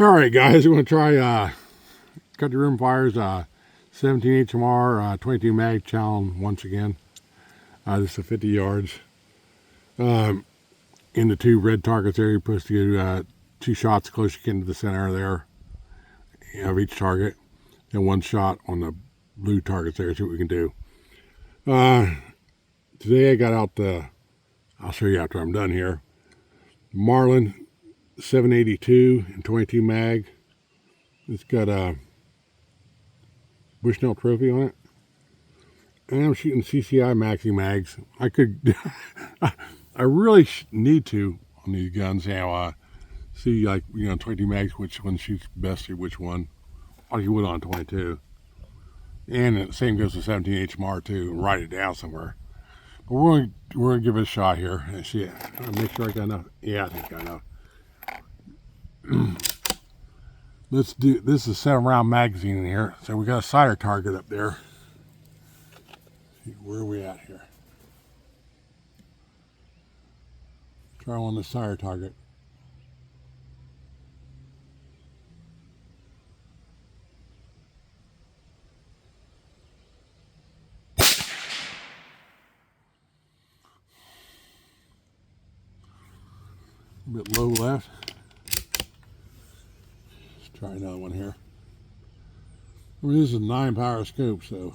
Alright guys, we're going to try cut the Rimfire's 17 HMR 22 mag challenge once again. This is 50 yards. In the two red targets there, you're supposed to get 2 shots close you can to the center there of each target. And 1 shot on the blue targets there. See what we can do. Today I got out the, I'll show you after I'm done here, Marlin 782 and 22 mag. It's got a Bushnell trophy on it, and I'm shooting CCI maxi mags. I could, I really need to on these guns now. See, like, 22 mags, which one shoots best or which one, like you would on 22. And the same goes to 17 HMR too. And write it down somewhere. But we're gonna give it a shot here and see. Make sure I got enough. Yeah, I think I got enough. Let's do this. Is a 7-round magazine in here, so we got a cider target up there. Where are we at here? Try on the cider target. A bit low left. Let's try another one here. I mean, this is a 9-power scope, so.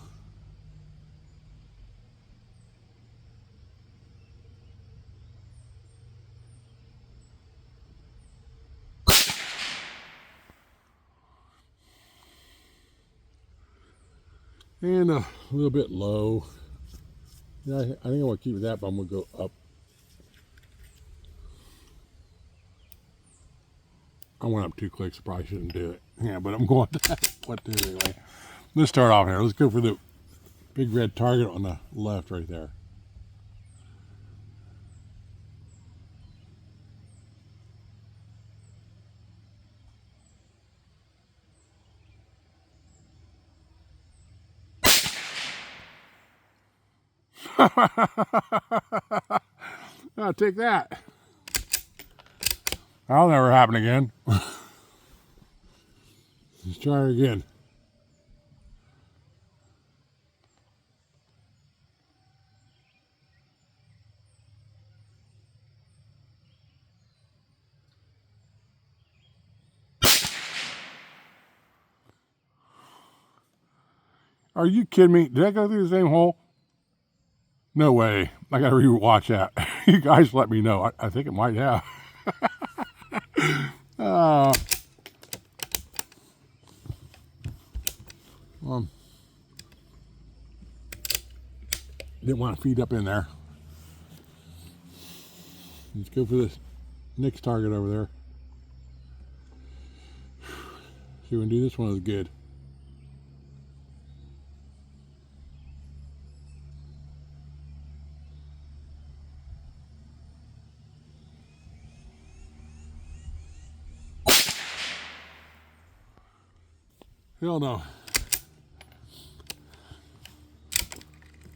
And a little bit low. Yeah, I think I want to keep it that, but I'm going to go up. I went up 2 clicks, probably shouldn't do it. Yeah, but I'm going to what to do anyway. Let's start off here. Let's go for the big red target on the left right there. I'll take that. That'll never happen again. Let's try it again. Are you kidding me? Did I go through the same hole? No way. I gotta rewatch that. You guys let me know. I think it might have. Didn't want to feed up in there. Let's go for this next target over there. See, we can do this one is good. Hell no.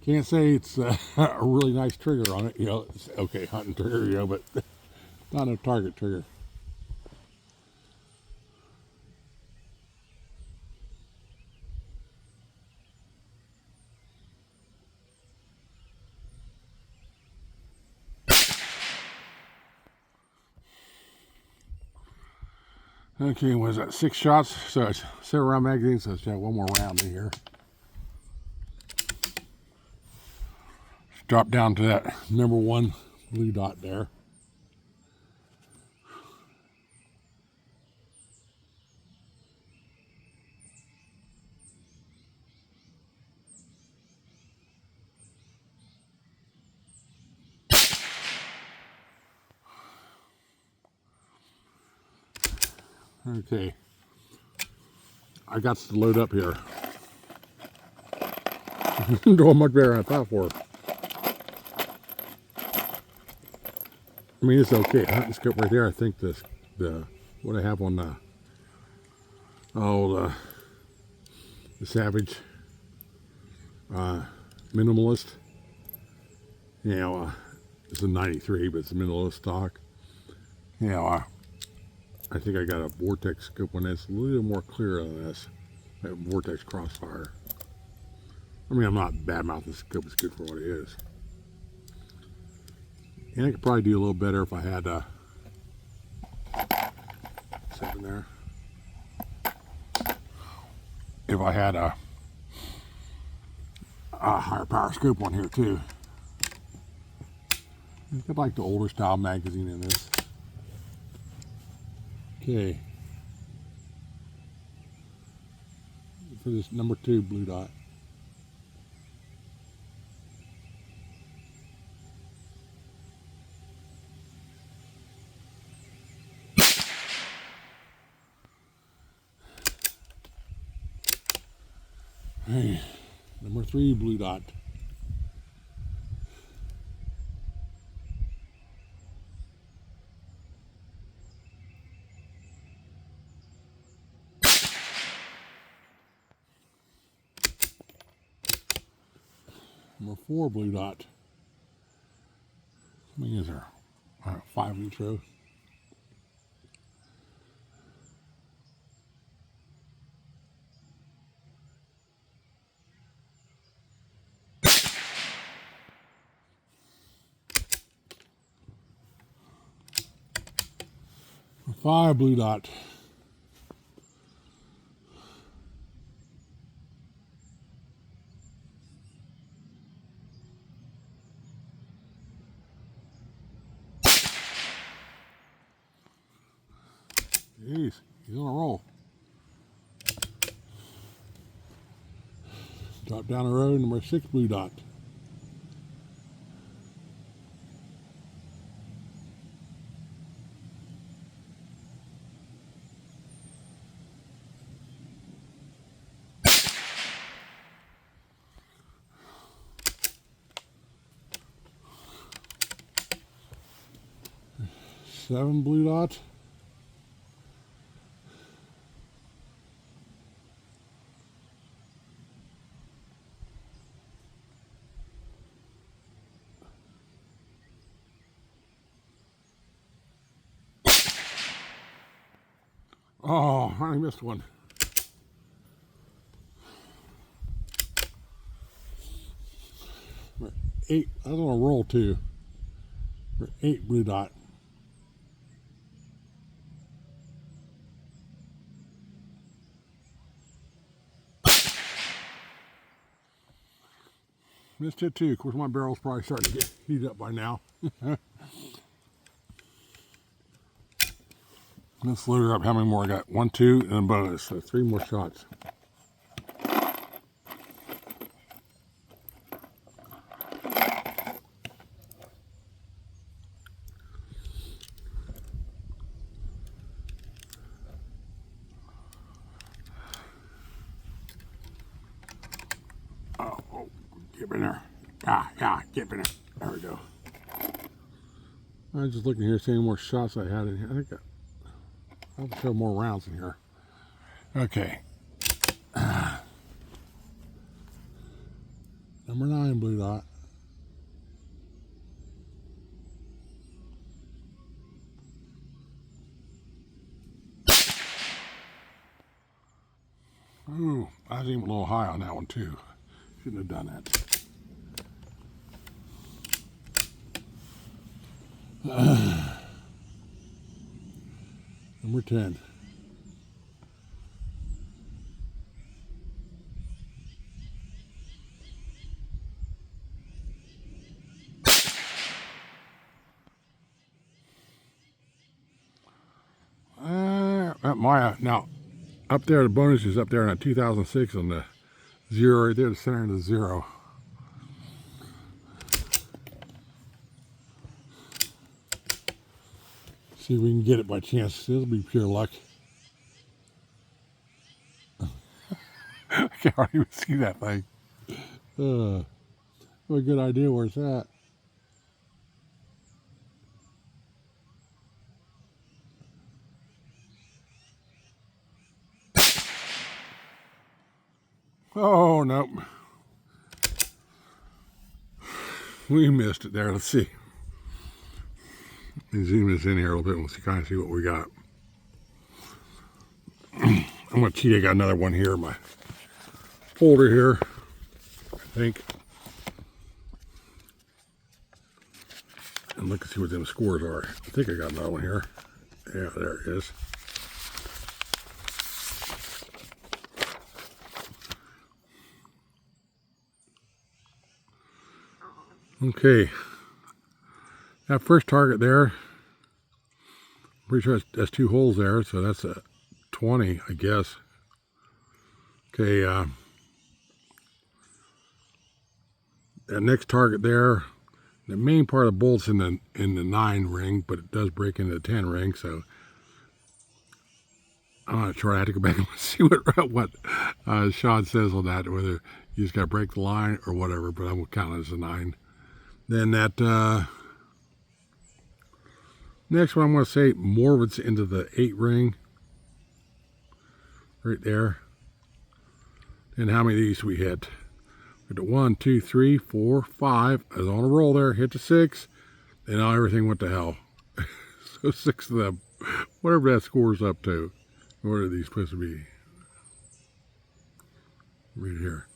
Can't say it's a really nice trigger on it. It's okay, hunting trigger, but not a target trigger. Okay, was that 6 shots? So it's 7-round magazine, so it's got one more round in here. Drop down to that number 1 blue dot there. Okay, I got to load up here. Doing much better than I thought for. I mean, it's okay. Hunting scope right there. I think the what I have on the Savage Minimalist. It's a 93, but it's a minimalist stock. I think I got a vortex scope one that's a little more clear than this. That vortex crossfire. I mean, I'm not bad mouthing the scope. It's good for what it is. And I could probably do a little better if I had something there. If I had a higher power scope one here too. I like the older style magazine in this. Okay. For this number 2 blue dot. Hey, number 3 blue dot. Number 4 blue dot. How many is there? 5 in each row. Number 5 blue dot. Jeez, he's on a roll. Drop down the road, number 6 blue dot. Seven blue dot. Oh, I missed one. Number 8, I was on a roll too. Number 8 blue dot. Missed it too. Of course, my barrel's probably starting to get heated up by now. Let's load her up. How many more I got? 1, 2, and a bonus. So 3 more shots. Oh, get in there. Yeah, get in there. There we go. I was just looking here, seeing more shots I had in here. I think I'll have to show more rounds in here. Okay. Number 9 blue dot. Ooh, I was even a little high on that one too. Shouldn't have done that. Number 10. Now up there, the bonus is up there in a 2006 on the 0 right there, the center of the 0. See if we can get it by chance. This will be pure luck. I can't hardly even see that thing. What a good idea where it's at. Oh, nope. We missed it there. Let's see. Let me zoom this in here a little bit and we'll kind of see what we got. I'm going to cheat. I got another one here in my folder here, I think. And look and see what them scores are. I think I got another one here. Yeah, there it is. Okay. That first target there, I'm pretty sure that's 2 holes there, so that's a 20, I guess. Okay, that next target there, the main part of the bolt's in the 9 ring, but it does break into the 10 ring, so I'm not sure. I have to go back and see what Sean says on that, whether you just got to break the line or whatever, but I'm counting it as a 9. Then that next one, I'm going to say more of it's into the 8 ring, right there. And how many of these we hit? We hit 1, 2, 3, 4, 5. I was on a roll there, hit the 6, and now everything went to hell. So 6 of them, whatever that scores up to. What are these supposed to be? Right here.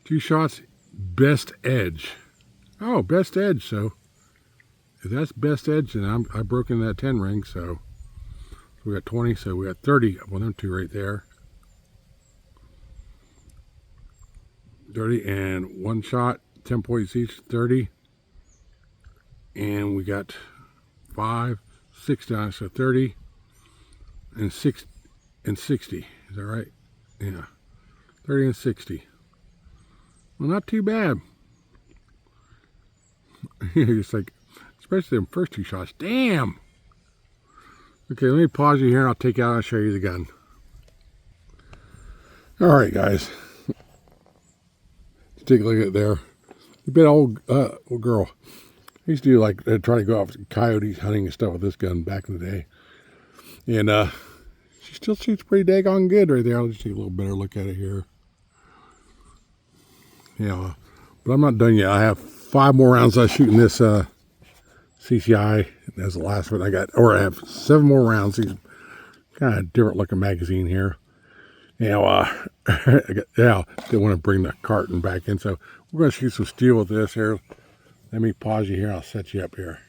2 shots, best edge. Oh, best edge. So if that's best edge, then I broke in that 10 ring. So we got 20. So we got 30. Well, them 2 right there. 30 and 1 shot, 10 points each, 30. And we got 5, 6 down, so 30 and 6 and 60. Is that right? Yeah. 30 and 60. Well, not too bad. It's like, especially them first 2 shots. Damn! Okay, let me pause you here and I'll take you out and show you the gun. Alright, guys. Take a look at it there. A bit old girl. I used to do like try to go out coyotes hunting and stuff with this gun back in the day. And she still shoots pretty daggone good right there. I'll just take a little better look at it here. Yeah, but I'm not done yet. I have 5 more rounds I shoot in this CCI. That's the last one I got. Or I have 7 more rounds. These kind of different looking magazine here. You know, yeah, didn't want to bring the carton back in, so we're going to shoot some steel with this here. Let me pause you here. I'll set you up here.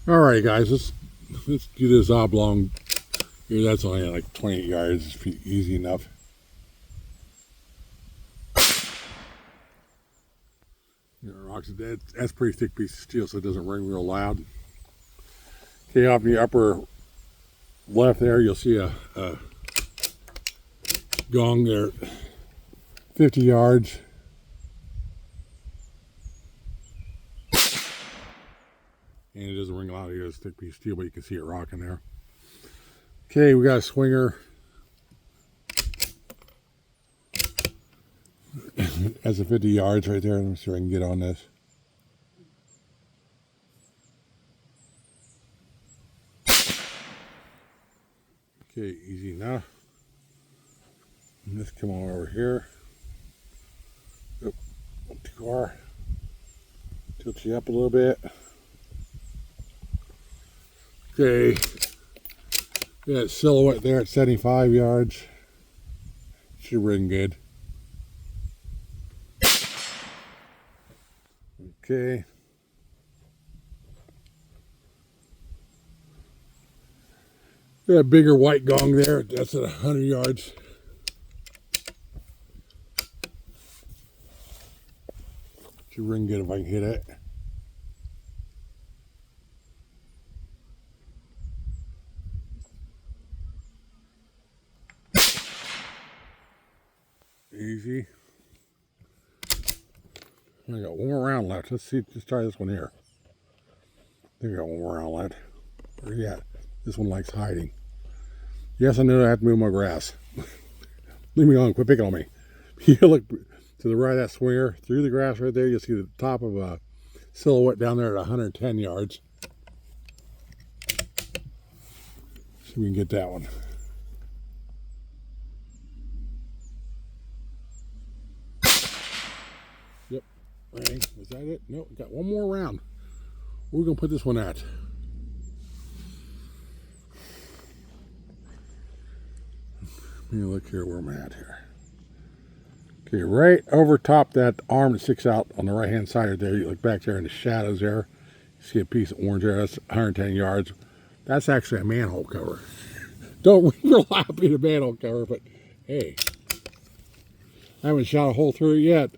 All right, guys, let's do this oblong here. That's only like 28 yards. It's easy enough. Rocks, that's a pretty thick piece of steel, so it doesn't ring real loud. Okay, off the upper left there, you'll see a gong there, 50 yards. And it doesn't ring loud here, it's a thick piece of steel, but you can see it rocking there. Okay, we got a swinger. That's a 50 yards right there. Let me see if I can get on this. Okay, easy enough. Let's come on over here. Oop, not too far. Tilt you up a little bit. Okay. Got silhouette there at 75 yards. Should ring good. Okay. Got a bigger white gong there. That's at 100 yards. Should ring good if I can hit it. Easy. I got 1 more round left. Let's see. Let's try this one here. I think I got 1 more round left. Where you at? This one likes hiding. Yes, I know I have to move my grass. Leave me alone. Quit picking on me. You look to the right of that swinger. Through the grass right there, you'll see the top of a silhouette down there at 110 yards. See if we can get that one. Yep. Ring. Was that it? No, got 1 more round. Where are we going to put this one at? Let me look here where I'm at here. Okay, right over top that arm that sticks out on the right hand side right there, you look back there in the shadows there, you see a piece of orange there, that's 110 yards. That's actually a manhole cover. Don't rely on being a manhole cover, but hey, I haven't shot a hole through it yet.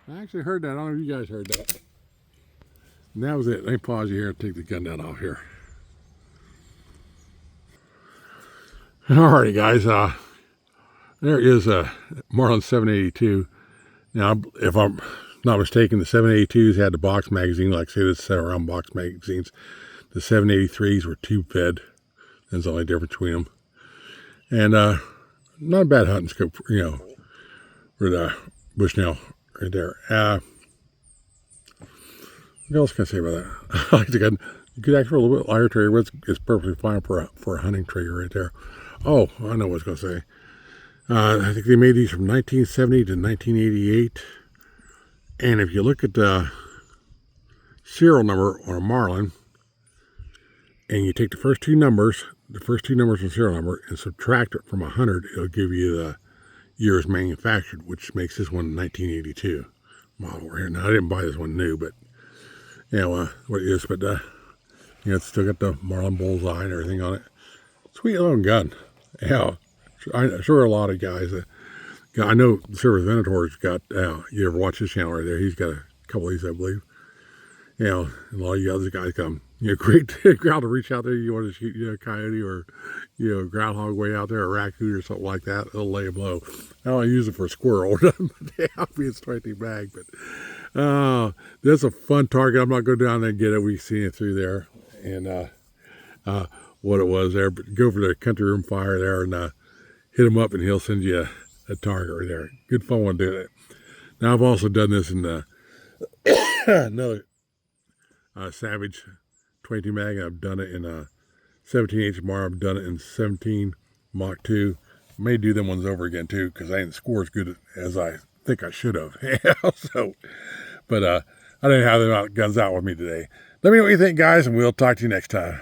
I actually heard that. I don't know if you guys heard that. And that was it. Let me pause you here and take the gun down off here. Alrighty, guys. There is a Marlin 782. Now, if I'm not mistaken, the 782s had the box magazine, like say this 7-round box magazines. The 783s were tube fed. That's the only difference between them. And not a bad hunting scope, you know, for the Bushnell right there. What else can I say about that? I like the gun. You could actually a little bit lighter trigger, but it's perfectly fine for a hunting trigger right there. Oh, I know what I was going to say. I think they made these from 1970 to 1988. And if you look at the serial number on a Marlin, and you take the first two numbers of the serial number, and subtract it from 100, it'll give you the years manufactured, which makes this one 1982 model right here. Now, I didn't buy this one new, but you know what it is. But you know, it's still got the Marlin bullseye and everything on it. Sweet little gun. Yeah, I'm sure a lot of guys. I know Silver Venator's got. You ever watch his channel right there? He's got a couple of these, I believe. You know, and a lot of you other guys come. You know, great ground to reach out there. You want to shoot, you know, a coyote or, you know, groundhog way out there, or raccoon or something like that. It'll lay a blow. I don't use it for a squirrel. I'll be a straight bag, but that's a fun target. I'm not going down there and get it. We see it through there, and what it was there. But go for the country Rimfire there and hit him up, and he'll send you a target right there. Good fun one doing it. Now I've also done this in another Savage 22 mag. I've done it in 17 HMR. I've done it in 17 Mach 2. May do them ones over again too, because I didn't score as good as I think I should have. So, but I didn't have them guns out with me today. Let me know what you think, guys, and we'll talk to you next time.